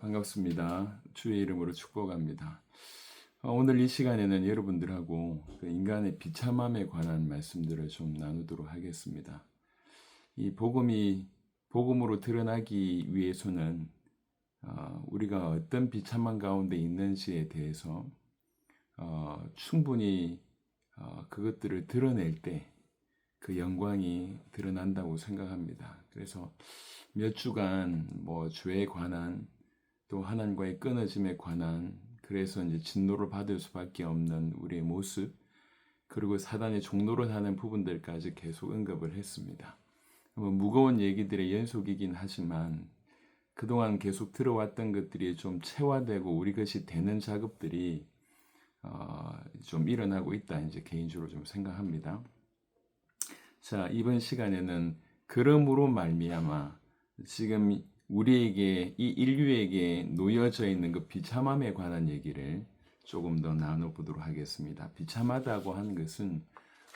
반갑습니다. 주의 이름으로 축복합니다. 오늘 이 시간에는 여러분들하고 그 인간의 비참함에 관한 말씀들을 좀 나누도록 하겠습니다. 이 복음으로 드러나기 위해서는 우리가 어떤 비참한 가운데 있는지에 대해서 충분히 그것들을 드러낼 때 그 영광이 드러난다고 생각합니다. 그래서 몇 주간 죄에 관한 또 하나님과의 끊어짐에 관한 그래서 이제 진노를 받을 수밖에 없는 우리의 모습 그리고 사단의 종노릇 하는 부분들까지 계속 언급을 했습니다. 무거운 얘기들의 연속이긴 하지만 그동안 계속 들어왔던 것들이 좀 체화되고 우리 것이 되는 작업들이 좀 일어나고 있다 이제 개인적으로 좀 생각합니다. 자, 이번 시간에는 그러므로 말미암아 지금 우리에게 이 인류에게 놓여져 있는 그 비참함에 관한 얘기를 조금 더 나눠보도록 하겠습니다. 비참하다고 하는 것은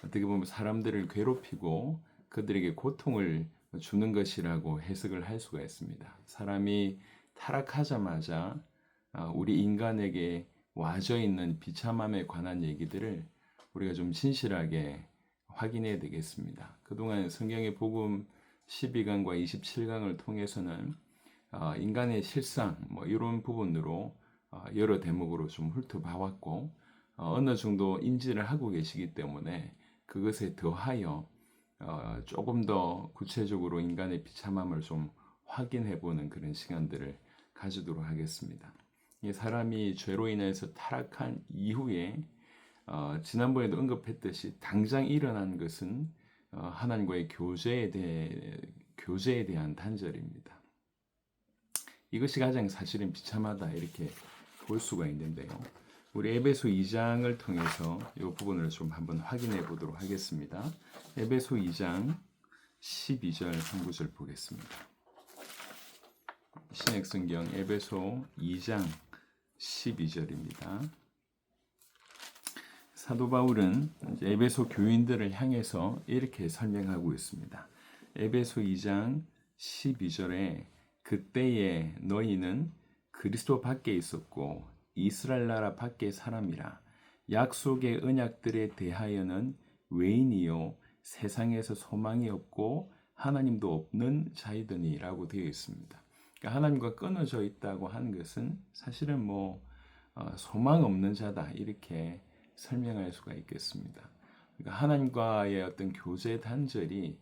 어떻게 보면 사람들을 괴롭히고 그들에게 고통을 주는 것이라고 해석을 할 수가 있습니다. 사람이 타락하자마자 우리 인간에게 와져 있는 비참함에 관한 얘기들을 우리가 좀 진실하게 확인해야 되겠습니다. 그동안 성경의 복음 12강과 27강을 통해서는 인간의 실상 이런 부분으로 여러 대목으로 좀 훑어봐왔고 어느 정도 인지를 하고 계시기 때문에 그것에 더하여 조금 더 구체적으로 인간의 비참함을 좀 확인해보는 그런 시간들을 가지도록 하겠습니다. 사람이 죄로 인해서 타락한 이후에 지난번에도 언급했듯이 당장 일어난 것은 하나님과의 교제에 대한 단절입니다. 이것이 가장 사실은 비참하다 이렇게 볼 수가 있는데요. 우리 에베소 2장을 통해서 이 부분을 좀 한번 확인해 보도록 하겠습니다. 에베소 2장 12절 한 구절 보겠습니다. 신약성경 에베소 2장 12절입니다. 사도 바울은 에베소 교인들을 향해서 이렇게 설명하고 있습니다. 에베소 2장 12절에 그때에 너희는 그리스도 밖에 있었고 이스라엘 나라 밖의 사람이라 약속의 언약들에 대하여는 외인이요 세상에서 소망이 없고 하나님도 없는 자이더니라고 되어 있습니다. 그러니까 하나님과 끊어져 있다고 하는 것은 사실은 소망 없는 자다 이렇게 설명할 수가 있겠습니다. 그러니까 하나님과의 어떤 교제 단절이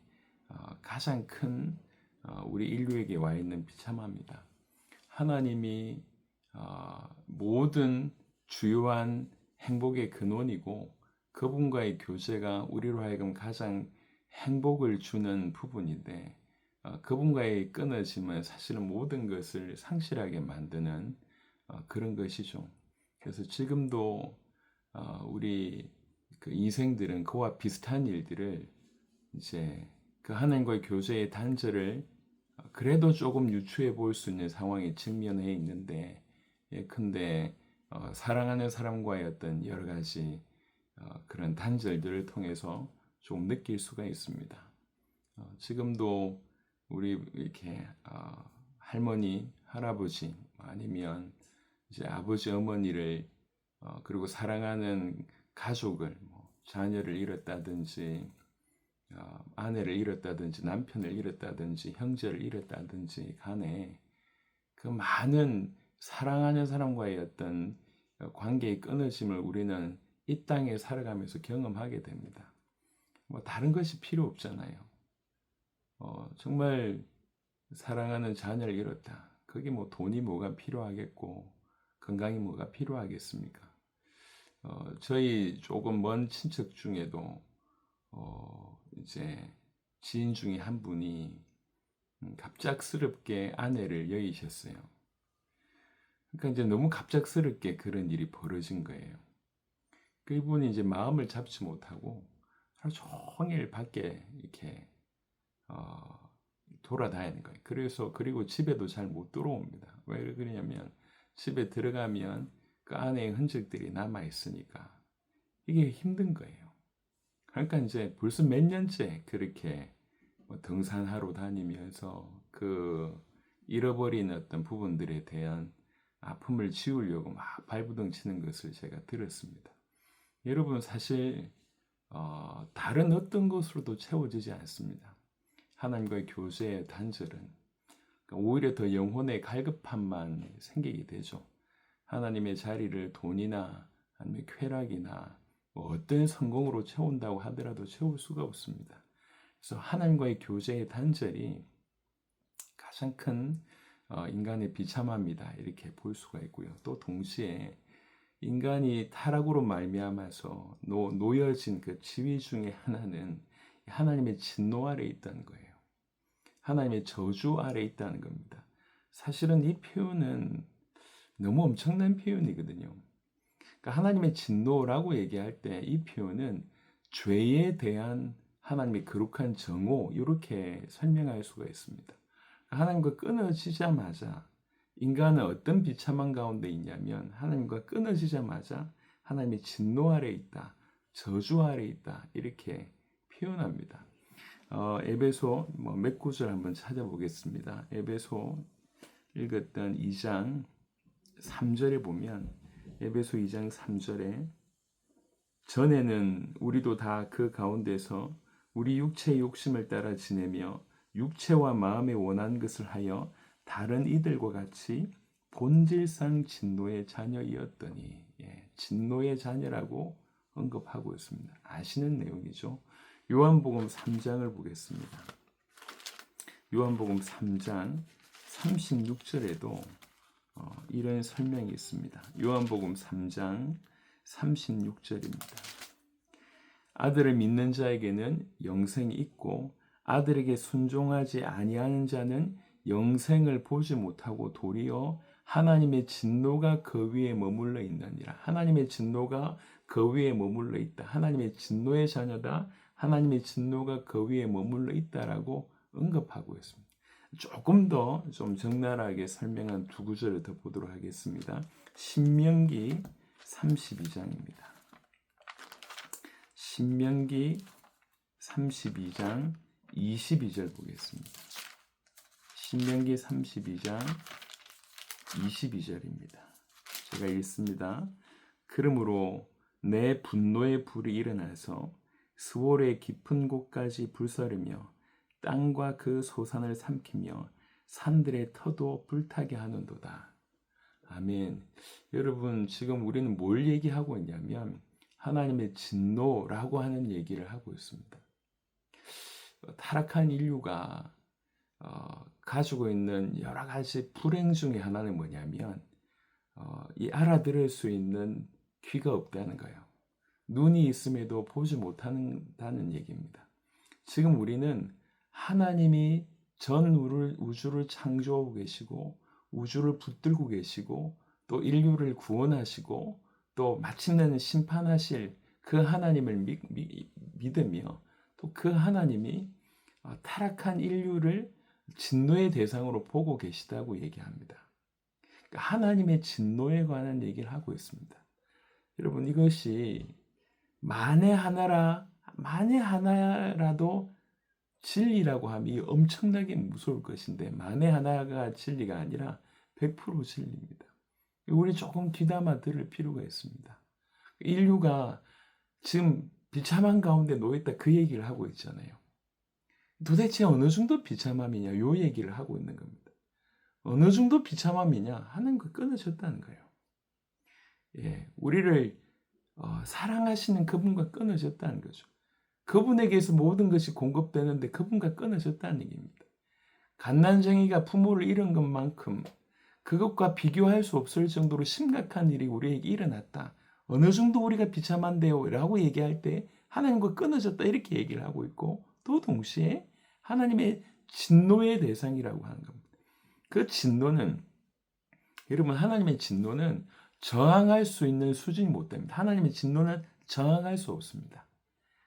가장 큰 우리 인류에게 와 있는 비참함이다. 하나님이 모든 주요한 행복의 근원이고 그분과의 교제가 우리로 하여금 가장 행복을 주는 부분인데 그분과의 끊어짐은 사실은 모든 것을 상실하게 만드는 그런 것이죠. 그래서 지금도 우리 그 인생들은 그와 비슷한 일들을 이제 그 하나님과의 교제의 단절을 그래도 조금 유추해 볼 수 있는 상황에 직면해 있는데 예컨대 사랑하는 사람과의 어떤 여러 가지 그런 단절들을 통해서 좀 느낄 수가 있습니다. 지금도 우리 이렇게 할머니, 할아버지 아니면 이제 아버지, 어머니를 그리고 사랑하는 가족을 자녀를 잃었다든지 아내를 잃었다든지 남편을 잃었다든지 형제를 잃었다든지 간에 그 많은 사랑하는 사람과의 어떤 관계의 끊어짐을 우리는 이 땅에 살아가면서 경험하게 됩니다. 다른 것이 필요 없잖아요. 정말 사랑하는 자녀를 잃었다. 그게 돈이 뭐가 필요하겠고 건강이 뭐가 필요하겠습니까? 저희 조금 먼 친척 중에도 이제 지인 중에 한 분이 갑작스럽게 아내를 여의셨어요. 그러니까 이제 너무 갑작스럽게 그런 일이 벌어진 거예요. 그분이 이제 마음을 잡지 못하고 하루 종일 밖에 이렇게 돌아다니는 거예요. 그리고 집에도 잘 못 들어옵니다. 왜 그러냐면 집에 들어가면 그 안에 흔적들이 남아 있으니까 이게 힘든 거예요. 그러니까 이제 벌써 몇 년째 그렇게 등산하러 다니면서 그 잃어버린 어떤 부분들에 대한 아픔을 지우려고 막 발부둥 치는 것을 제가 들었습니다. 여러분 사실 다른 어떤 것으로도 채워지지 않습니다. 하나님과의 교제의 단절은 그러니까 오히려 더 영혼의 갈급함만 생기게 되죠. 하나님의 자리를 돈이나 아니면 쾌락이나 뭐 어떤 성공으로 채운다고 하더라도 채울 수가 없습니다. 그래서 하나님과의 교제의 단절이 가장 큰 인간의 비참함이다 이렇게 볼 수가 있고요. 또 동시에 인간이 타락으로 말미암아서 놓여진 그 지위 중에 하나는 하나님의 진노 아래 있다는 거예요. 하나님의 저주 아래 있다는 겁니다. 사실은 이 표현은 너무 엄청난 표현이거든요. 그러니까 하나님의 진노라고 얘기할 때 이 표현은 죄에 대한 하나님의 거룩한 정오 이렇게 설명할 수가 있습니다. 하나님과 끊어지자마자 인간은 어떤 비참한 가운데 있냐면 하나님과 끊어지자마자 하나님의 진노 아래 있다, 저주 아래 있다 이렇게 표현합니다. 에베소 몇 구절 한번 찾아보겠습니다. 에베소 읽었던 2장 3절에 보면 에베소 2장 3절에 전에는 우리도 다 그 가운데서 우리 육체의 욕심을 따라 지내며 육체와 마음에 원한 것을 하여 다른 이들과 같이 본질상 진노의 자녀이었더니 진노의 자녀라고 언급하고 있습니다. 아시는 내용이죠. 요한복음 3장을 보겠습니다. 요한복음 3장 36절에도 이런 설명이 있습니다. 요한복음 3장 36절입니다. 아들을 믿는 자에게는 영생이 있고 아들에게 순종하지 아니하는 자는 영생을 보지 못하고 도리어 하나님의 진노가 그 위에 머물러 있느니라. 하나님의 진노가 그 위에 머물러 있다. 하나님의 진노의 자녀다. 하나님의 진노가 그 위에 머물러 있다라고 언급하고 있습니다. 조금 더 좀 적나라하게 설명한 두 구절을 더 보도록 하겠습니다. 신명기 32장입니다. 신명기 32장 22절 보겠습니다. 신명기 32장 22절입니다. 제가 읽습니다. 그러므로 내 분노의 불이 일어나서 스월의 깊은 곳까지 불사르며 땅과 그 소산을 삼키며 산들의 터도 불타게 하는도다. 아멘. 여러분 지금 우리는 뭘 얘기하고 있냐면 하나님의 진노라고 하는 얘기를 하고 있습니다. 타락한 인류가 가지고 있는 여러 가지 불행 중에 하나는 뭐냐면 이 알아들을 수 있는 귀가 없다는 거예요. 눈이 있음에도 보지 못한다는 얘기입니다. 지금 우리는 하나님이 전 우주를 창조하고 계시고 우주를 붙들고 계시고 또 인류를 구원하시고 또 마침내는 심판하실 그 하나님을 믿으며 또 그 하나님이 타락한 인류를 진노의 대상으로 보고 계시다고 얘기합니다. 그러니까 하나님의 진노에 관한 얘기를 하고 있습니다. 여러분 이것이 만에 하나라도 진리라고 하면 엄청나게 무서울 것인데 만에 하나가 진리가 아니라 100% 진리입니다. 우리 조금 귀담아 들을 필요가 있습니다. 인류가 지금 비참한 가운데 놓였다 그 얘기를 하고 있잖아요. 도대체 어느 정도 비참함이냐 요 얘기를 하고 있는 겁니다. 어느 정도 비참함이냐 하나님과 끊어졌다는 거예요. 우리를 사랑하시는 그분과 끊어졌다는 거죠. 그분에게서 모든 것이 공급되는데 그분과 끊어졌다는 얘기입니다. 갓난쟁이가 부모를 잃은 것만큼 그것과 비교할 수 없을 정도로 심각한 일이 우리에게 일어났다. 어느 정도 우리가 비참한데요 라고 얘기할 때 하나님과 끊어졌다 이렇게 얘기를 하고 있고 또 동시에 하나님의 진노의 대상이라고 하는 겁니다. 그 진노는 여러분 하나님의 진노는 저항할 수 있는 수준이 못 됩니다. 하나님의 진노는 저항할 수 없습니다.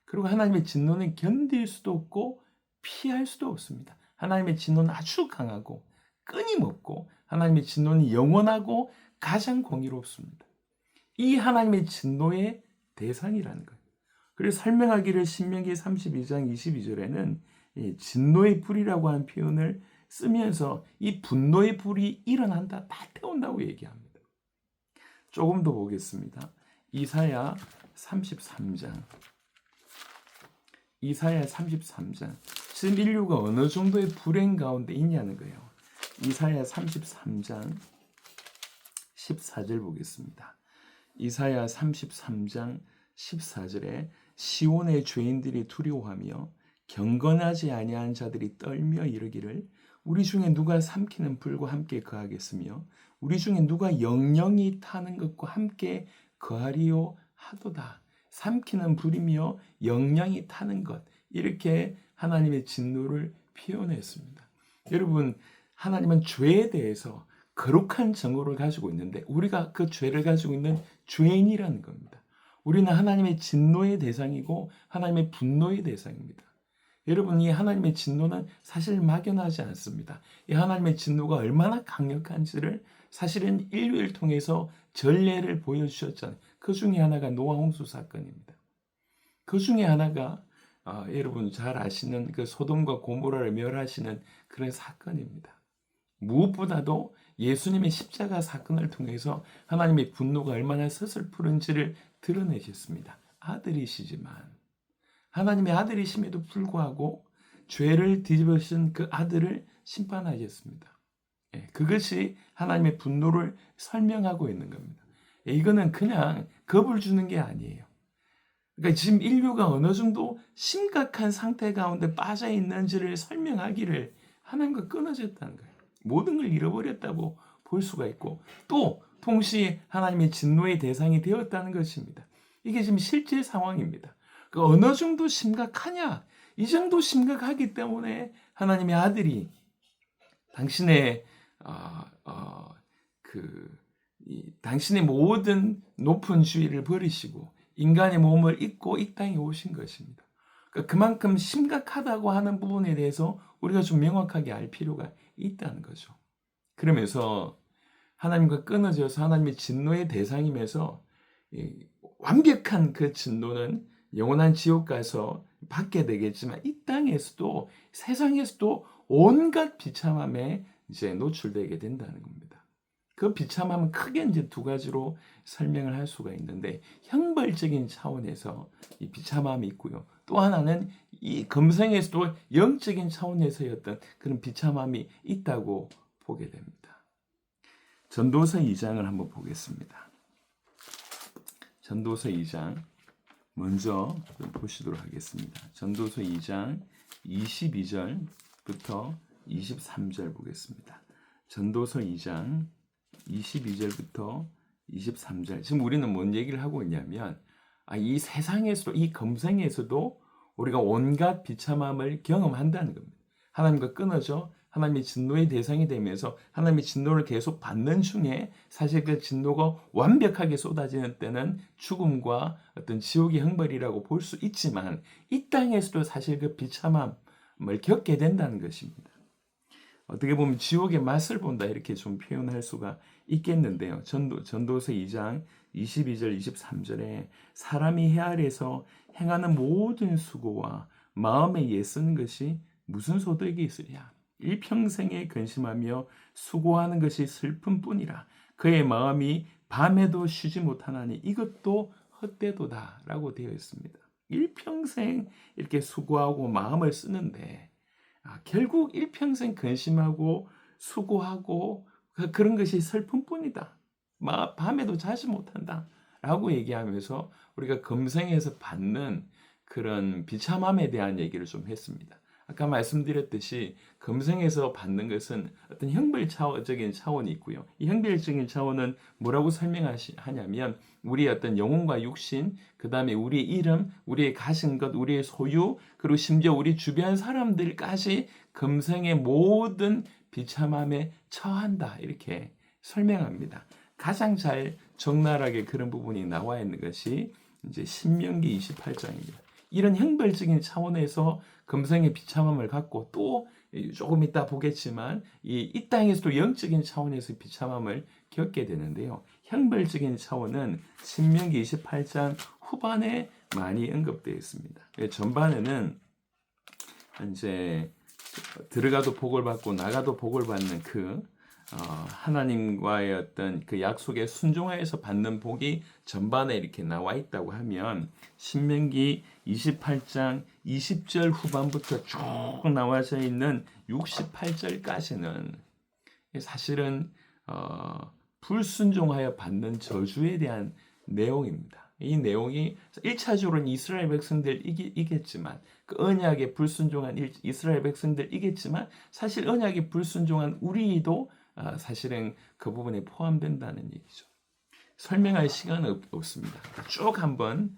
그리고 하나님의 진노는 견딜 수도 없고 피할 수도 없습니다. 하나님의 진노는 아주 강하고 끊임없고 하나님의 진노는 영원하고 가장 공의롭습니다. 이 하나님의 진노의 대상이라는 거예요. 그래서 설명하기를 신명기 32장 22절에는 진노의 불이라고 하는 표현을 쓰면서 이 분노의 불이 일어난다, 다 태운다고 얘기합니다. 조금 더 보겠습니다. 이사야 33장. 이사야 33장. 지금 인류가 어느 정도의 불행 가운데 있냐는 거예요. 이사야 33장 14절 보겠습니다. 이사야 33장 14절에 시온의 죄인들이 두려워하며 경건하지 아니한 자들이 떨며 이르기를 우리 중에 누가 삼키는 불과 함께 거하겠으며 우리 중에 누가 영영이 타는 것과 함께 거하리요 하도다. 삼키는 불이며 영영이 타는 것, 이렇게 하나님의 진노를 표현했습니다. 여러분, 하나님은 죄에 대해서 거룩한 정보를 가지고 있는데 우리가 그 죄를 가지고 있는 죄인이라는 겁니다. 우리는 하나님의 진노의 대상이고 하나님의 분노의 대상입니다. 여러분, 이 하나님의 진노는 사실 막연하지 않습니다. 이 하나님의 진노가 얼마나 강력한지를 사실은 인류를 통해서 전례를 보여주셨잖아요. 그 중에 하나가 노아 홍수 사건입니다. 그 중에 하나가 여러분 잘 아시는 그 소돔과 고모라를 멸하시는 그런 사건입니다. 무엇보다도 예수님의 십자가 사건을 통해서 하나님의 분노가 얼마나 서슬프른지를 드러내셨습니다. 아들이시지만 하나님의 아들이심에도 불구하고 죄를 뒤집으신 그 아들을 심판하셨습니다. 그것이 하나님의 분노를 설명하고 있는 겁니다. 이거는 그냥 겁을 주는 게 아니에요. 그러니까 지금 인류가 어느 정도 심각한 상태 가운데 빠져 있는지를 설명하기를 하나님과 끊어졌다는 거예요. 모든 걸 잃어버렸다고 볼 수가 있고 또 동시에 하나님의 진노의 대상이 되었다는 것입니다. 이게 지금 실제 상황입니다. 그러니까 어느 정도 심각하냐? 이 정도 심각하기 때문에 하나님의 아들이 당신의 당신의 모든 높은 주의를 버리시고 인간의 몸을 입고 이 땅에 오신 것입니다. 그러니까 그만큼 심각하다고 하는 부분에 대해서 우리가 좀 명확하게 알 필요가 있다는 거죠. 그러면서 하나님과 끊어져서 하나님의 진노의 대상임에서 완벽한 그 진노는 영원한 지옥 가서 받게 되겠지만 이 땅에서도 세상에서도 온갖 비참함에 이제 노출되게 된다는 겁니다. 그 비참함은 크게 이제 두 가지로 설명을 할 수가 있는데 형벌적인 차원에서 이 비참함이 있고요. 또 하나는 이 금생에서도 영적인 차원에서의 어떤 그런 비참함이 있다고 보게 됩니다. 전도서 2장을 한번 보겠습니다. 전도서 2장 먼저 보시도록 하겠습니다. 전도서 2장 22절부터 23절 보겠습니다. 전도서 2장 22절부터 23절. 지금 우리는 뭔 얘기를 하고 있냐면 이 세상에서도 이 금생에서도 우리가 온갖 비참함을 경험한다는 겁니다. 하나님과 끊어져 하나님의 진노의 대상이 되면서 하나님의 진노를 계속 받는 중에 사실 그 진노가 완벽하게 쏟아지는 때는 죽음과 어떤 지옥의 형벌이라고 볼 수 있지만 이 땅에서도 사실 그 비참함을 겪게 된다는 것입니다. 어떻게 보면 지옥의 맛을 본다 이렇게 좀 표현할 수가 있겠는데요. 전도서 2장 22절 23절에 사람이 해 아래에서 행하는 모든 수고와 마음에 애쓰는 것이 무슨 소득이 있으랴. 일평생에 근심하며 수고하는 것이 슬픔뿐이라. 그의 마음이 밤에도 쉬지 못하나니 이것도 헛되도다 라고 되어 있습니다. 일평생 이렇게 수고하고 마음을 쓰는데 결국 일평생 근심하고 수고하고 그런 것이 슬픔뿐이다. 밤에도 자지 못한다 라고 얘기하면서 우리가 금생에서 받는 그런 비참함에 대한 얘기를 좀 했습니다. 아까 말씀드렸듯이 금생에서 받는 것은 어떤 형벌적인 차원이 있고요. 이 형벌적인 차원은 뭐라고 설명하냐면 우리의 어떤 영혼과 육신, 그 다음에 우리의 이름, 우리의 가진 것, 우리의 소유, 그리고 심지어 우리 주변 사람들까지 금생의 모든 비참함에 처한다 이렇게 설명합니다. 가장 잘 적나라하게 그런 부분이 나와 있는 것이 이제 신명기 28장입니다. 이런 형벌적인 차원에서 금생의 비참함을 갖고 또 조금 이따 보겠지만 이 땅에서도 영적인 차원에서 비참함을 겪게 되는데요. 형벌적인 차원은 신명기 28장 후반에 많이 언급되어 있습니다. 전반에는 이제 들어가도 복을 받고 나가도 복을 받는 하나님과의 어떤 그 약속에 순종하여서 받는 복이 전반에 이렇게 나와 있다고 하면 신명기 28장 20절 후반부터 쭉 나와져 있는 68절까지는 사실은 불순종하여 받는 저주에 대한 내용입니다. 이 내용이 1차적으로는 이스라엘 백성들 이겠지만 그 언약에 불순종한 이스라엘 백성들 이겠지만 사실 언약에 불순종한 우리도 사실은 그 부분에 포함된다는 얘기죠. 설명할 시간은 없습니다. 쭉 한번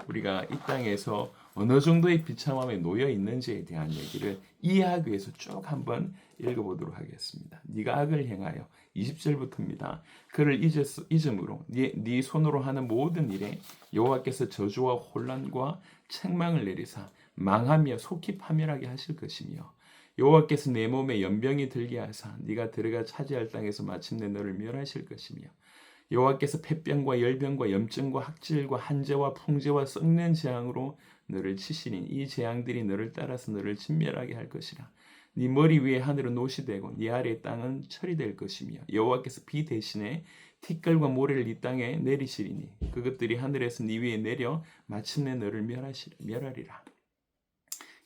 우리가 이 땅에서 어느 정도의 비참함에 놓여 있는지에 대한 얘기를 이해하기 위해서 쭉 한번 읽어보도록 하겠습니다. 네가 악을 행하여 20절부터입니다. 그를 잊음으로 네 손으로 하는 모든 일에 여호와께서 저주와 혼란과 책망을 내리사 망하며 속히 파멸하게 하실 것이며 여호와께서 내 몸에 연병이 들게 하사 네가 들어가 차지할 땅에서 마침내 너를 멸하실 것이며 여호와께서 폐병과 열병과 염증과 학질과 한재와 풍재와 썩는 재앙으로 너를 치시니 이 재앙들이 너를 따라서 너를 진멸하게 할 것이라. 네 머리 위에 하늘은 옷이 되고 네 아래 땅은 철이 될 것이며 여호와께서 비 대신에 티끌과 모래를 네 땅에 내리시리니 그것들이 하늘에서 네 위에 내려 마침내 너를 멸하리라.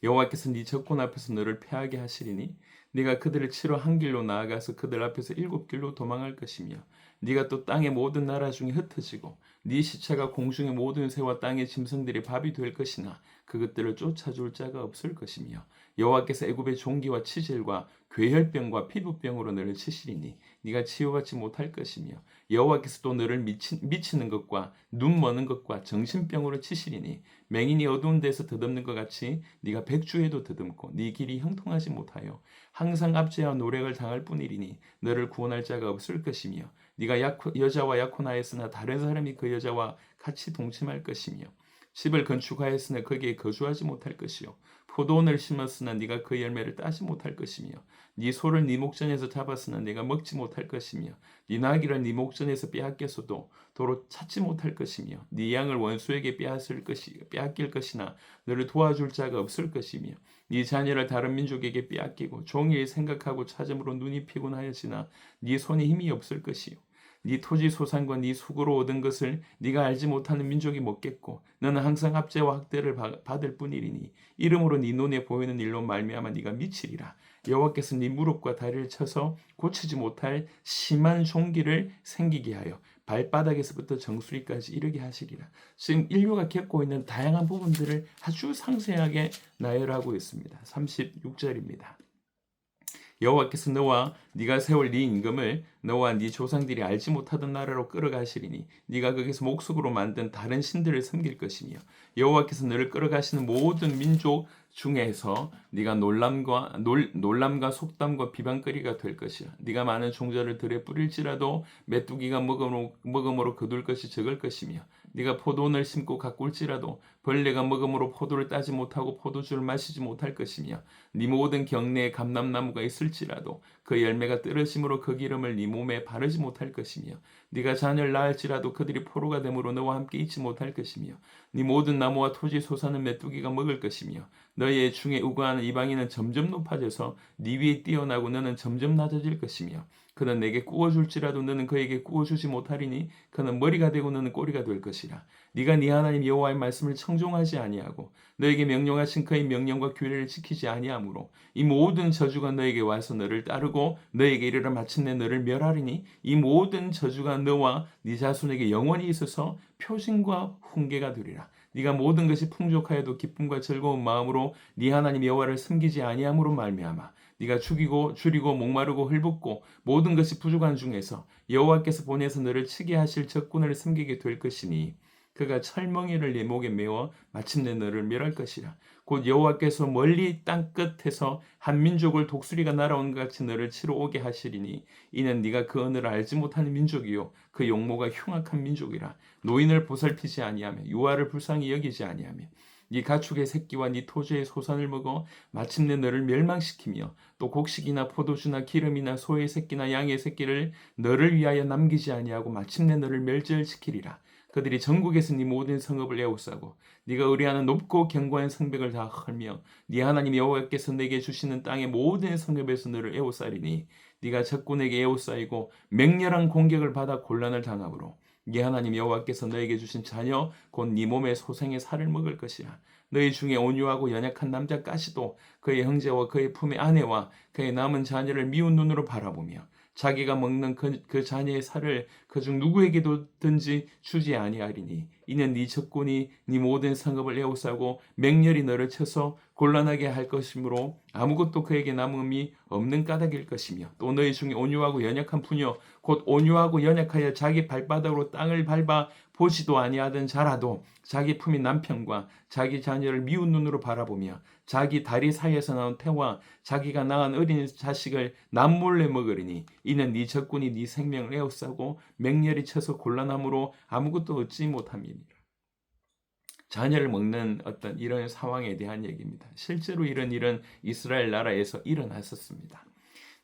여호와께서 네 적군 앞에서 너를 패하게 하시리니 네가 그들을 치러 한 길로 나아가서 그들 앞에서 7길로 도망할 것이며 네가 또 땅의 모든 나라 중에 흩어지고 네 시체가 공중의 모든 새와 땅의 짐승들의 밥이 될 것이나 그것들을 쫓아줄 자가 없을 것이며 여호와께서 애굽의 종기와 치질과 괴혈병과 피부병으로 너를 치시리니 네가 치유받지 못할 것이며 여호와께서 또 너를 미치는 것과 눈 머는 것과 정신병으로 치시리니 맹인이 어두운 데서 더듬는 것 같이 네가 백주에도 더듬고 네 길이 형통하지 못하여 항상 압제와 노력을 당할 뿐이리니 너를 구원할 자가 없을 것이며 네가 여자와 약혼하였으나 다른 사람이 그 여자와 같이 동침할 것이며 집을 건축하였으나 거기에 거주하지 못할 것이요 포도원을 심었으나 네가 그 열매를 따지 못할 것이며 네 소를 네 목전에서 잡았으나 네가 먹지 못할 것이며 네 나귀를 네 목전에서 빼앗겼어도 도로 찾지 못할 것이며 네 양을 원수에게 빼앗길 것이나 너를 도와줄 자가 없을 것이며 네 자녀를 다른 민족에게 빼앗기고 종일 생각하고 찾음으로 눈이 피곤하여지나 네 손에 힘이 없을 것이요 네 토지 소산과 네 수고로 얻은 것을 네가 알지 못하는 민족이 먹겠고 너는 항상 압제와 학대를 받을 뿐이리니 이름으로 네 눈에 보이는 일로 말미암아 네가 미치리라. 여호와께서 네 무릎과 다리를 쳐서 고치지 못할 심한 종기를 생기게 하여 발바닥에서부터 정수리까지 이르게 하시리라. 지금 인류가 겪고 있는 다양한 부분들을 아주 상세하게 나열하고 있습니다. 36절입니다. 여호와께서 너와 네가 세울 네 임금을 너와 네 조상들이 알지 못하던 나라로 끌어가시리니 네가 거기서 목석으로 만든 다른 신들을 섬길 것이며 여호와께서 너를 끌어가시는 모든 민족 중에서 네가 놀람과 속담과 비방거리가 될 것이야. 네가 많은 종자를 들에 뿌릴지라도 메뚜기가 먹음으로 거둘 것이 적을 것이며 네가 포도원을 심고 가꿀지라도 벌레가 먹음으로 포도를 따지 못하고 포도주를 마시지 못할 것이며 네 모든 경내에 감람나무가 있을지라도 그 열매가 떨어짐으로 그 기름을 네 몸에 바르지 못할 것이며 네가 자녀를 낳을지라도 그들이 포로가 되므로 너와 함께 있지 못할 것이며 네 모든 나무와 토지 솟아는 메뚜기가 먹을 것이며 너희 중에 우거하는 이방인은 점점 높아져서 네 위에 뛰어나고 너는 점점 낮아질 것이며 그는 내게 구워줄지라도 너는 그에게 구워주지 못하리니 그는 머리가 되고 너는 꼬리가 될 것이라. 네가 네 하나님 여호와의 말씀을 청종하지 아니하고 너에게 명령하신 그의 명령과 규례를 지키지 아니하므로 이 모든 저주가 너에게 와서 너를 따르고 너에게 이르러 마침내 너를 멸하리니 이 모든 저주가 너와 네 자손에게 영원히 있어서 표징과 훈계가 되리라. 네가 모든 것이 풍족하여도 기쁨과 즐거운 마음으로 네 하나님 여호와를 섬기지 아니함으로 말미암아 네가 죽이고 줄이고 목마르고 헐벗고 모든 것이 부족한 중에서 여호와께서 보내서 너를 치게 하실 적군을 섬기게 될 것이니 그가 철멍이를 네 목에 메워 마침내 너를 멸할 것이라. 곧 여호와께서 멀리 땅 끝에서 한 민족을 독수리가 날아온 것 같이 너를 치러 오게 하시리니 이는 네가 그 언어를 알지 못하는 민족이요 그 용모가 흉악한 민족이라. 노인을 보살피지 아니하며 유아를 불쌍히 여기지 아니하며 네 가축의 새끼와 네 토지의 소산을 먹어 마침내 너를 멸망시키며 또 곡식이나 포도주나 기름이나 소의 새끼나 양의 새끼를 너를 위하여 남기지 아니하고 마침내 너를 멸절시키리라. 그들이 전국에서 네 모든 성읍을 에워싸고 네가 의뢰하는 높고 견고한 성벽을 다 헐며 네 하나님 여호와께서 내게 주시는 땅의 모든 성읍에서 너를 에워싸리니 네가 적군에게 에워싸이고 맹렬한 공격을 받아 곤란을 당하므로 네 하나님 여호와께서 너에게 주신 자녀 곧 네 몸의 소생의 살을 먹을 것이라. 너희 중에 온유하고 연약한 남자까지도 그의 형제와 그의 품의 아내와 그의 남은 자녀를 미운 눈으로 바라보며 자기가 먹는 그 자녀의 살을 그중 누구에게든지 주지 아니하리니 이는 네 적군이 네 모든 성읍을 에워싸고 맹렬히 너를 쳐서 곤란하게 할 것이므로 아무것도 그에게 남음이 없는 까닭일 것이며 또 너희 중에 온유하고 연약한 부녀 곧 온유하고 연약하여 자기 발바닥으로 땅을 밟아 보지도 아니하던 자라도 자기 품인 남편과 자기 자녀를 미운 눈으로 바라보며 자기 다리 사이에서 나온 태와 자기가 낳은 어린 자식을 남몰래 먹으리니 이는 네 적군이 네 생명을 에워싸고 맹렬히 쳐서 곤란함으로 아무것도 얻지 못함이니라. 자녀를 먹는 어떤 이런 상황에 대한 얘기입니다. 실제로 이런 일은 이스라엘 나라에서 일어났었습니다.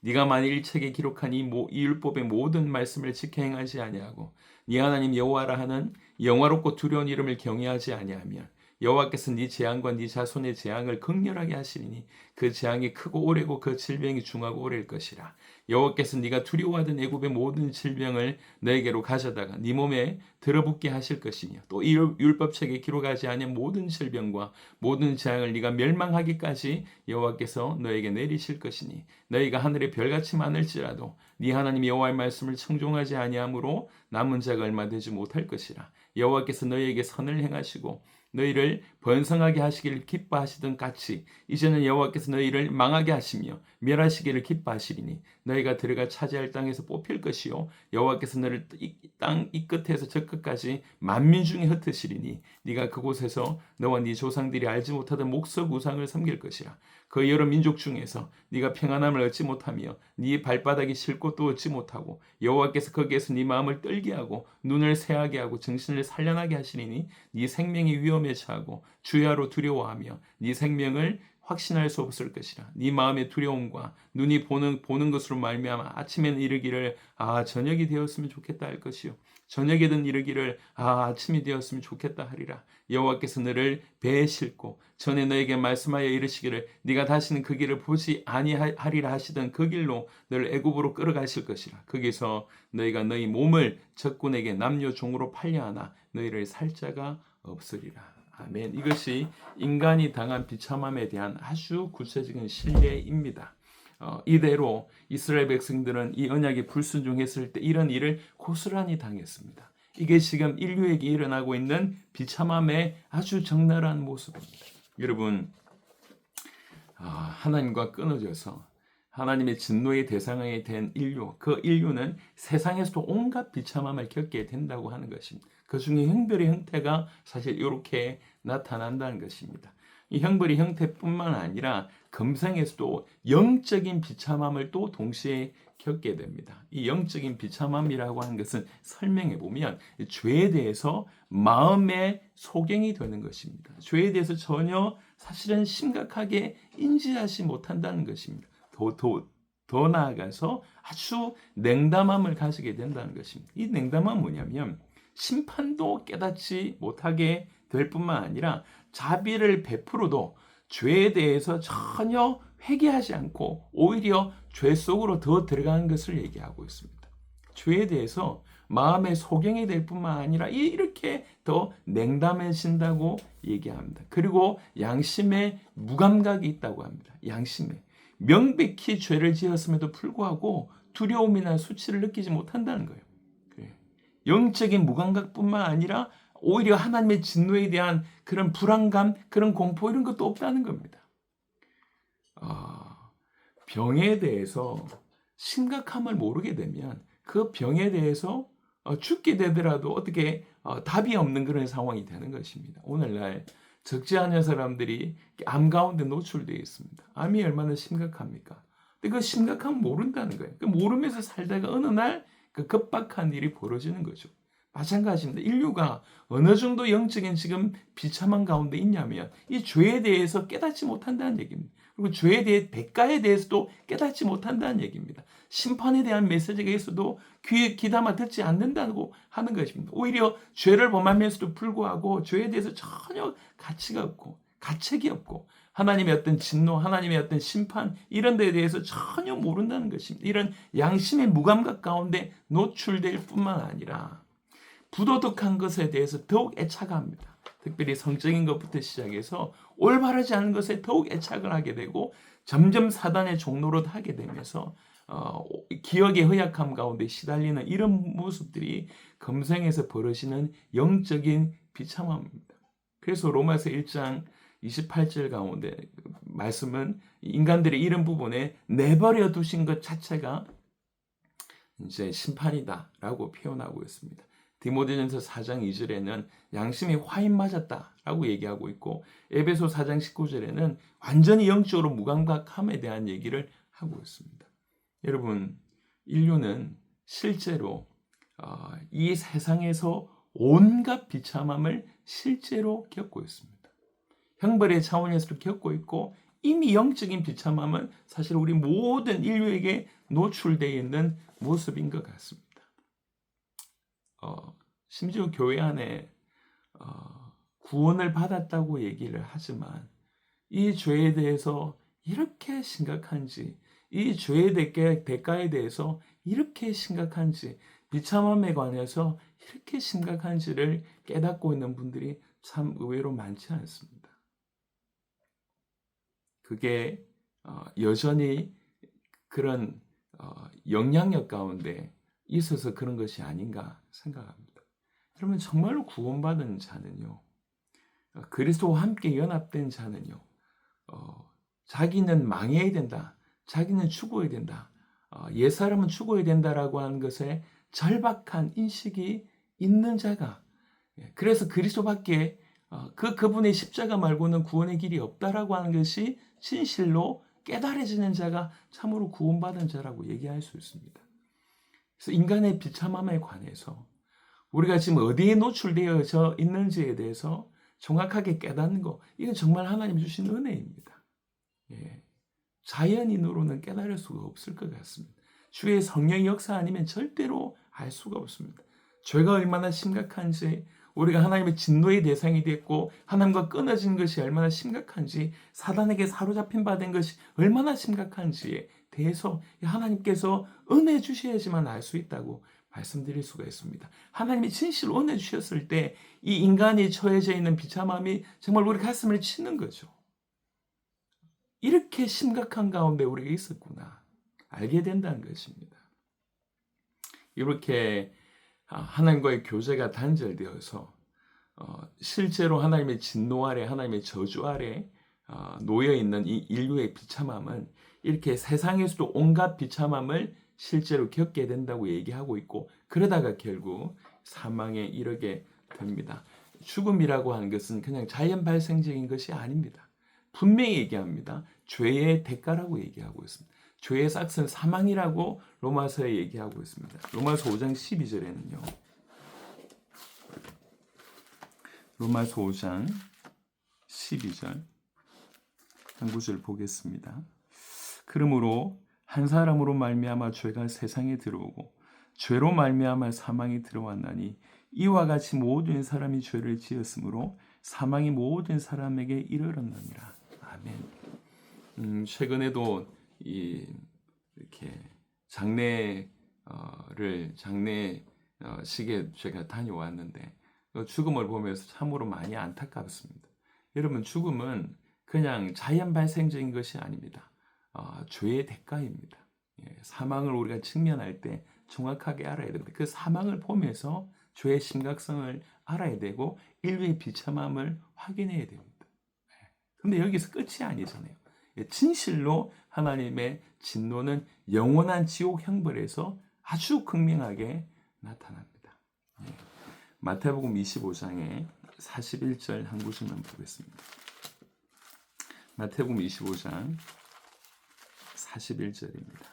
네가 만일 이 책에 기록한 이 율법의 모든 말씀을 지켜 행하지 아니하고 네 하나님 여호와라 하는 영화롭고 두려운 이름을 경외하지 아니하면 여호와께서 네 재앙과 네 자손의 재앙을 극렬하게 하시리니 그 재앙이 크고 오래고 그 질병이 중하고 오래일 것이라. 여호와께서 네가 두려워하던 애굽의 모든 질병을 너에게로 가져다가 네 몸에 들어붙게 하실 것이며 또 이 율법책에 기록하지 아니한 모든 질병과 모든 재앙을 네가 멸망하기까지 여호와께서 너에게 내리실 것이니 너희가 하늘의 별같이 많을지라도 네 하나님 여호와의 말씀을 청종하지 아니하므로 남은 자가 얼마 되지 못할 것이라. 여호와께서 너희에게 선을 행하시고 너희를 번성하게 하시기를 기뻐하시던 같이 이제는 여호와께서 너희를 망하게 하시며 멸하시기를 기뻐하시리니 너희가 들어가 차지할 땅에서 뽑힐 것이요 여호와께서 너를 땅 이 끝에서 저 끝까지 만민 중에 흩으시리니 네가 그곳에서 너와 네 조상들이 알지 못하던 목석 우상을 섬길 것이라. 그 여러 민족 중에서 네가 평안함을 얻지 못하며 네 발바닥이 쉴 곳도 얻지 못하고 여호와께서 거기에서 네 마음을 떨게 하고 눈을 새하게 하고 정신을 산란하게 하시리니 네 생명이 위험에 처하고 주야로 두려워하며 네 생명을 확신할 수 없을 것이라. 네 마음의 두려움과 눈이 보는 것으로 말미암아 아침에는 이르기를 저녁이 되었으면 좋겠다 할 것이요 저녁에든 이르기를 아침이 되었으면 좋겠다 하리라. 여호와께서 너를 배에 싣고 전에 너에게 말씀하여 이르시기를 네가 다시는 그 길을 보지 아니하리라 하시던 그 길로 너를 애굽으로 끌어가실 것이라. 거기서 너희가 너희 몸을 적군에게 남녀 종으로 팔려하나 너희를 살 자가 없으리라. 아멘. 이것이 인간이 당한 비참함에 대한 아주 구체적인 신뢰입니다. 이대로 이스라엘 백성들은 이 언약에 불순종했을 때 이런 일을 고스란히 당했습니다. 이게 지금 인류에게 일어나고 있는 비참함의 아주 적나라한 모습입니다. 여러분, 하나님과 끊어져서 하나님의 진노의 대상이 된 인류, 그 인류는 세상에서도 온갖 비참함을 겪게 된다고 하는 것입니다. 그 중에 형벌의 형태가 사실 이렇게 나타난다는 것입니다. 이 형벌의 형태뿐만 아니라 금생에서도 영적인 비참함을 또 동시에 겪게 됩니다. 이 영적인 비참함이라고 하는 것은 설명해 보면 죄에 대해서 마음의 소경이 되는 것입니다. 죄에 대해서 전혀 사실은 심각하게 인지하지 못한다는 것입니다. 더 나아가서 아주 냉담함을 가지게 된다는 것입니다. 이 냉담함은 뭐냐면 심판도 깨닫지 못하게 될 뿐만 아니라 자비를 베풀어도 죄에 대해서 전혀 회개하지 않고 오히려 죄 속으로 더 들어가는 것을 얘기하고 있습니다. 죄에 대해서 마음의 소경이 될 뿐만 아니라 이렇게 더 냉담해진다고 얘기합니다. 그리고 양심에 무감각이 있다고 합니다. 양심에. 명백히 죄를 지었음에도 불구하고 두려움이나 수치를 느끼지 못한다는 거예요. 영적인 무감각뿐만 아니라 오히려 하나님의 진노에 대한 그런 불안감, 그런 공포 이런 것도 없다는 겁니다. 병에 대해서 심각함을 모르게 되면 그 병에 대해서 죽게 되더라도 어떻게 답이 없는 그런 상황이 되는 것입니다. 오늘날 적지 않은 사람들이 암 가운데 노출되어 있습니다. 암이 얼마나 심각합니까? 근데 그 심각함을 모른다는 거예요. 그 모르면서 살다가 어느 날 그 급박한 일이 벌어지는 거죠. 마찬가지입니다. 인류가 어느 정도 영적인 지금 비참한 가운데 있냐면 이 죄에 대해서 깨닫지 못한다는 얘기입니다. 그리고 죄에 대해 대가에 대해서도 깨닫지 못한다는 얘기입니다. 심판에 대한 메시지가 있어도 귀에 귀담아 듣지 않는다고 하는 것입니다. 오히려 죄를 범하면서도 불구하고 죄에 대해서 전혀 가치가 없고 가책이 없고 하나님의 어떤 진노, 하나님의 어떤 심판 이런 데에 대해서 전혀 모른다는 것입니다. 이런 양심의 무감각 가운데 노출될 뿐만 아니라 부도덕한 것에 대해서 더욱 애착을 합니다. 특별히 성적인 것부터 시작해서 올바르지 않은 것에 더욱 애착을 하게 되고 점점 사단의 종로로 하게 되면서 기억의 허약함 가운데 시달리는 이런 모습들이 금생에서 벌어지는 영적인 비참함입니다. 그래서 로마서 1장 28절 가운데 말씀은 인간들의 이런 부분에 내버려 두신 것 자체가 이제 심판이다라고 표현하고 있습니다. 디모데전서 4장 2절에는 양심이 화인 맞았다라고 얘기하고 있고 에베소 4장 19절에는 완전히 영적으로 무감각함에 대한 얘기를 하고 있습니다. 여러분, 인류는 실제로 이 세상에서 온갖 비참함을 실제로 겪고 있습니다. 형벌의 차원에서도 겪고 있고 이미 영적인 비참함은 사실 우리 모든 인류에게 노출되어 있는 모습인 것 같습니다. 심지어 교회 안에 구원을 받았다고 얘기를 하지만 이 죄에 대해서 이렇게 심각한지, 이 죄의 대가에 대해서 이렇게 심각한지, 비참함에 관해서 이렇게 심각한지를 깨닫고 있는 분들이 참 의외로 많지 않습니다. 그게 여전히 그런 영향력 가운데 있어서 그런 것이 아닌가 생각합니다. 여러분, 정말로 구원받은 자는요, 그리스도와 함께 연합된 자는요, 자기는 망해야 된다, 자기는 죽어야 된다, 옛사람은 죽어야 된다라고 하는 것에 절박한 인식이 있는 자가, 그래서 그리스도밖에 그분의 십자가 말고는 구원의 길이 없다라고 하는 것이 진실로 깨달아지는 자가 참으로 구원받은 자라고 얘기할 수 있습니다. 그래서 인간의 비참함에 관해서 우리가 지금 어디에 노출되어져 있는지에 대해서 정확하게 깨닫는 것, 이건 정말 하나님 주신 은혜입니다. 자연인으로는 깨달을 수가 없을 것 같습니다. 주의 성령의 역사 아니면 절대로 알 수가 없습니다. 죄가 얼마나 심각한지, 우리가 하나님의 진노의 대상이 됐고 하나님과 끊어진 것이 얼마나 심각한지, 사단에게 사로잡힌 바 된 것이 얼마나 심각한지에 대해서 하나님께서 은혜 주셔야지만 알 수 있다고 말씀드릴 수가 있습니다. 하나님이 진실로 은혜 주셨을 때 이 인간이 처해져 있는 비참함이 정말 우리 가슴을 치는 거죠. 이렇게 심각한 가운데 우리가 있었구나 알게 된다는 것입니다. 이렇게 하나님과의 교제가 단절되어서 실제로 하나님의 진노 아래, 하나님의 저주 아래 놓여 있는 이 인류의 비참함은 이렇게 세상에서도 온갖 비참함을 실제로 겪게 된다고 얘기하고 있고, 그러다가 결국 사망에 이르게 됩니다. 죽음이라고 하는 것은 그냥 자연 발생적인 것이 아닙니다. 분명히 얘기합니다. 죄의 대가라고 얘기하고 있습니다. 죄의 삭은 사망이라고 로마서에 얘기하고 있습니다. 로마서 5장 12절에는요. 로마서 5장 12절 한 구절 보겠습니다. 그러므로 한 사람으로 말미암아 죄가 세상에 들어오고 죄로 말미암아 사망이 들어왔나니 이와 같이 모든 사람이 죄를 지었으므로 사망이 모든 사람에게 이르렀느니라. 아멘. 최근에도 이렇게 장례식에 제가 다녀왔는데 죽음을 보면서 참으로 많이 안타깝습니다. 여러분, 죽음은 그냥 자연 발생적인 것이 아닙니다. 죄의 대가입니다. 사망을 우리가 직면할 때 정확하게 알아야 됩니다. 그 사망을 보면서 죄의 심각성을 알아야 되고 인류의 비참함을 확인해야 됩니다. 그런데 여기서 끝이 아니잖아요. 진실로 하나님의 진노는 영원한 지옥 형벌에서 아주 극명하게 나타납니다. 마태복음 25장에 41절 한 구절만 보겠습니다. 마태복음 25장 41절입니다.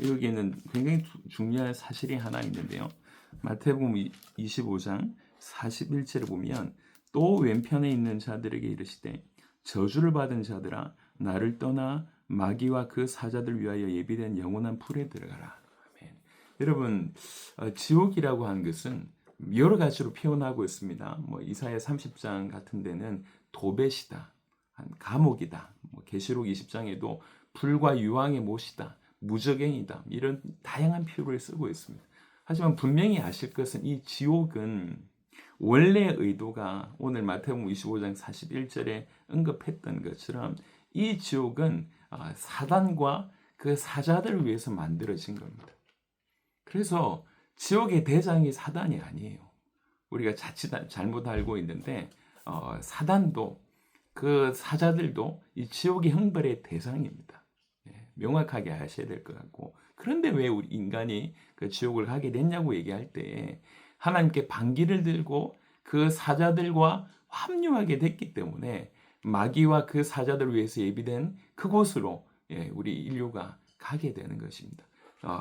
여기에는 굉장히 중요한 사실이 하나 있는데요. 마태복음 25장 41절을 보면 또 왼편에 있는 자들에게 이르시되 저주를 받은 자들아 나를 떠나 마귀와 그 사자들 위하여 예비된 영원한 불에 들어가라. 아멘. 여러분, 지옥이라고 하는 것은 여러 가지로 표현하고 있습니다. 이사야 30장 같은 데는 도벳이다, 감옥이다. 계시록 20장에도 불과 유황의 못이다, 무저갱이다, 이런 다양한 표현을 쓰고 있습니다. 하지만 분명히 아실 것은 이 지옥은 원래 의도가 오늘 마태복음 25장 41절에 언급했던 것처럼 이 지옥은 사단과 그 사자들을 위해서 만들어진 겁니다. 그래서 지옥의 대장이 사단이 아니에요. 우리가 자칫 잘못 알고 있는데 사단도 그 사자들도 이 지옥의 형벌의 대상입니다. 명확하게 아셔야 될 것 같고, 그런데 왜 우리 인간이 그 지옥을 가게 됐냐고 얘기할 때 하나님께 반기를 들고 그 사자들과 합류하게 됐기 때문에 마귀와 그 사자들을 위해서 예비된 그곳으로 우리 인류가 가게 되는 것입니다.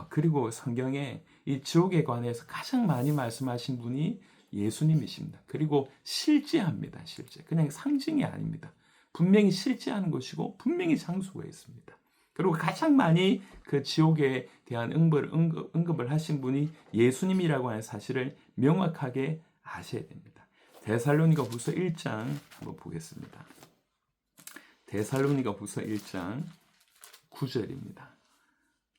그리고 성경에 이 지옥에 관해서 가장 많이 말씀하신 분이 예수님이십니다. 그리고 실제합니다. 실제. 그냥 상징이 아닙니다. 분명히 실제하는 것이고 분명히 장소가 있습니다. 그리고 가장 많이 그 지옥에 대한 언급을 하신 분이 예수님이라고 하는 사실을 명확하게 아셔야 됩니다. 데살로니가후서 1장 한번 보겠습니다. 데살로니가후서 1장 9절입니다.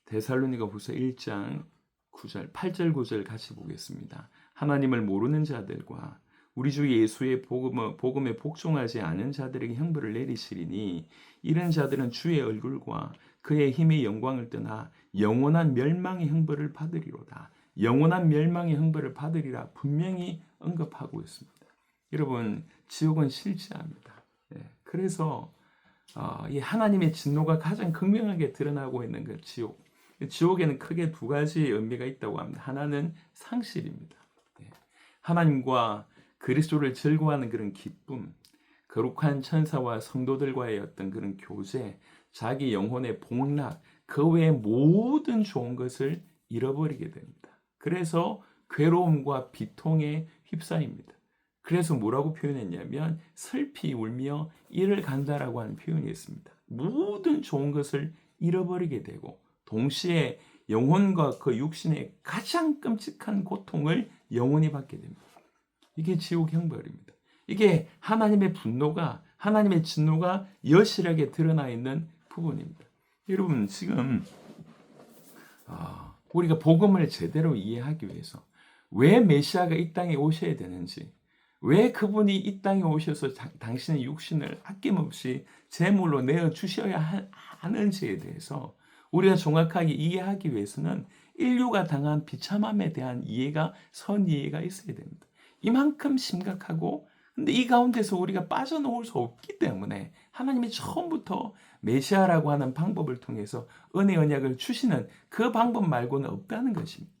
데살로니가후서 1장 9절, 8절 9절 같이 보겠습니다. 하나님을 모르는 자들과 우리 주 예수의 복음에 복종하지 않은 자들에게 형벌을 내리시리니 이런 자들은 주의 얼굴과 그의 힘의 영광을 떠나 영원한 멸망의 형벌을 받으리로다. 영원한 멸망의 형벌을 받으리라 분명히 언급하고 있습니다. 여러분, 지옥은 실제합니다. 그래서 이 하나님의 진노가 가장 극명하게 드러나고 있는 그 지옥. 지옥에는 크게 두 가지 의미가 있다고 합니다. 하나는 상실입니다. 하나님과 그리스도를 즐거워하는 그런 기쁨, 거룩한 천사와 성도들과의 어떤 그런 교제, 자기 영혼의 복락, 그 외의 모든 좋은 것을 잃어버리게 됩니다. 그래서 괴로움과 비통에 휩싸입니다. 그래서 뭐라고 표현했냐면 슬피 울며 이를 간다라고 하는 표현이 있습니다. 모든 좋은 것을 잃어버리게 되고 동시에 영혼과 그 육신의 가장 끔찍한 고통을 영원히 받게 됩니다. 이게 지옥 형벌입니다. 이게 하나님의 분노가, 하나님의 진노가 여실하게 드러나 있는 부분입니다. 여러분, 지금 우리가 복음을 제대로 이해하기 위해서 왜 메시아가 이 땅에 오셔야 되는지, 왜 그분이 이 땅에 오셔서 당신의 육신을 아낌없이 제물로 내어주셔야 하는지에 대해서 우리가 정확하게 이해하기 위해서는 인류가 당한 비참함에 대한 이해가, 선이해가 있어야 됩니다. 이만큼 심각하고, 근데 이 가운데서 우리가 빠져나올 수 없기 때문에 하나님이 처음부터 메시아라고 하는 방법을 통해서 은혜 언약을 주시는 그 방법 말고는 없다는 것입니다.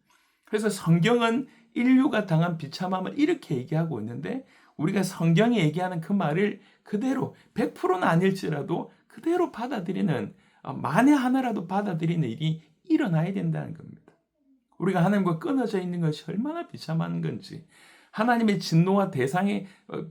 그래서 성경은 인류가 당한 비참함을 이렇게 얘기하고 있는데 우리가 성경이 얘기하는 그 말을 그대로 100%는 아닐지라도 그대로 받아들이는, 만에 하나라도 받아들이는 일이 일어나야 된다는 겁니다. 우리가 하나님과 끊어져 있는 것이 얼마나 비참한 건지, 하나님의 진노와 대상의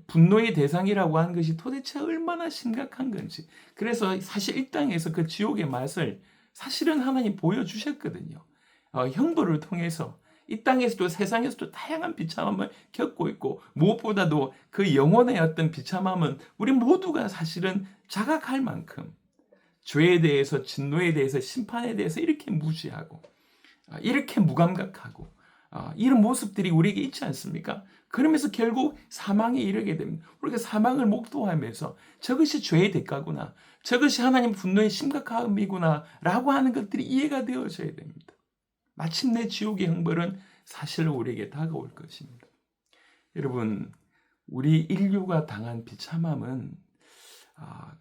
분노의 대상이라고 하는 것이 도대체 얼마나 심각한 건지, 그래서 사실 이 땅에서 그 지옥의 맛을 사실은 하나님 보여주셨거든요. 형벌을 통해서 이 땅에서도 세상에서도 다양한 비참함을 겪고 있고, 무엇보다도 그 영혼의 어떤 비참함은 우리 모두가 사실은 자각할 만큼 죄에 대해서, 진노에 대해서, 심판에 대해서 이렇게 무지하고 이렇게 무감각하고 이런 모습들이 우리에게 있지 않습니까? 그러면서 결국 사망에 이르게 됩니다. 우리가 사망을 목도하면서 저것이 죄의 대가구나, 저것이 하나님 분노의 심각함이구나 라고 하는 것들이 이해가 되어져야 됩니다. 마침내 지옥의 형벌은 사실로 우리에게 다가올 것입니다. 여러분, 우리 인류가 당한 비참함은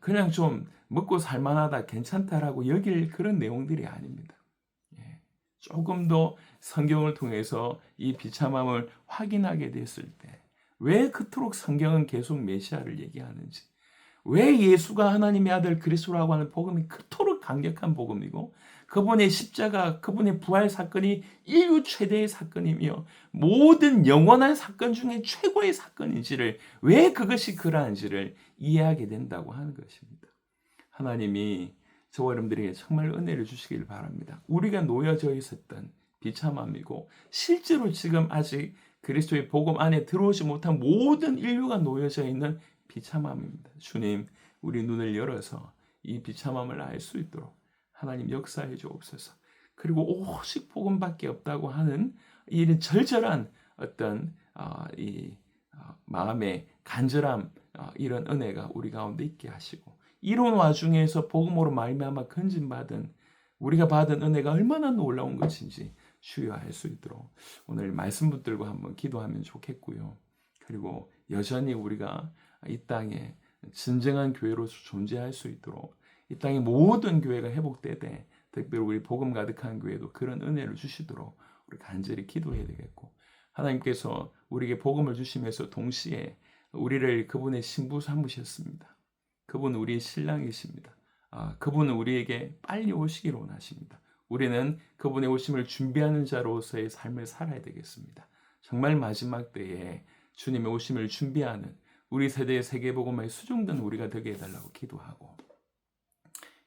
그냥 좀 먹고 살만하다, 괜찮다라고 여길 그런 내용들이 아닙니다. 조금 더 성경을 통해서 이 비참함을 확인하게 됐을 때 왜 그토록 성경은 계속 메시아를 얘기하는지, 왜 예수가 하나님의 아들 그리스도라고 하는 복음이 그토록 강력한 복음이고 그분의 십자가, 그분의 부활 사건이 인류 최대의 사건이며 모든 영원한 사건 중에 최고의 사건인지를, 왜 그것이 그러한지를 이해하게 된다고 하는 것입니다. 하나님이 저와 여러분들에게 정말 은혜를 주시길 바랍니다. 우리가 놓여져 있었던 비참함이고 실제로 지금 아직 그리스도의 복음 안에 들어오지 못한 모든 인류가 놓여져 있는 비참함입니다. 주님, 우리 눈을 열어서 이 비참함을 알 수 있도록 하나님 역사해 주옵소서. 그리고 오직 복음밖에 없다고 하는 이런 절절한 어떤 이 마음의 간절함, 이런 은혜가 우리 가운데 있게 하시고, 이런 와중에서 복음으로 말미암아 건진받은 우리가 받은 은혜가 얼마나 놀라운 것인지 주여 알 수 있도록 오늘 말씀 붙들고 한번 기도하면 좋겠고요. 그리고 여전히 우리가 이 땅에 진정한 교회로서 존재할 수 있도록 이 땅의 모든 교회가 회복되되 특별히 우리 복음 가득한 교회도 그런 은혜를 주시도록 우리 간절히 기도해야 되겠고, 하나님께서 우리에게 복음을 주시면서 동시에 우리를 그분의 신부 삼으셨습니다. 그분은 우리의 신랑이십니다. 그분은 우리에게 빨리 오시기를 원하십니다. 우리는 그분의 오심을 준비하는 자로서의 삶을 살아야 되겠습니다. 정말 마지막 때에 주님의 오심을 준비하는 우리 세대의 세계복음에 수종된 우리가 되게 해달라고 기도하고,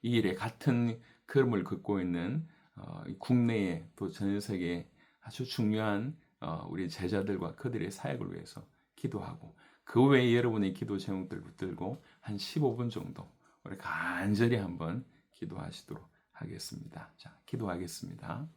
이 일에 같은 걸음을 긋고 있는 국내에 또 전 세계에 아주 중요한 우리 제자들과 그들의 사역을 위해서 기도하고, 그 외에 여러분의 기도 제목들 붙들고 한 15분 정도 우리 간절히 한번 기도하시도록 하겠습니다. 자, 기도하겠습니다.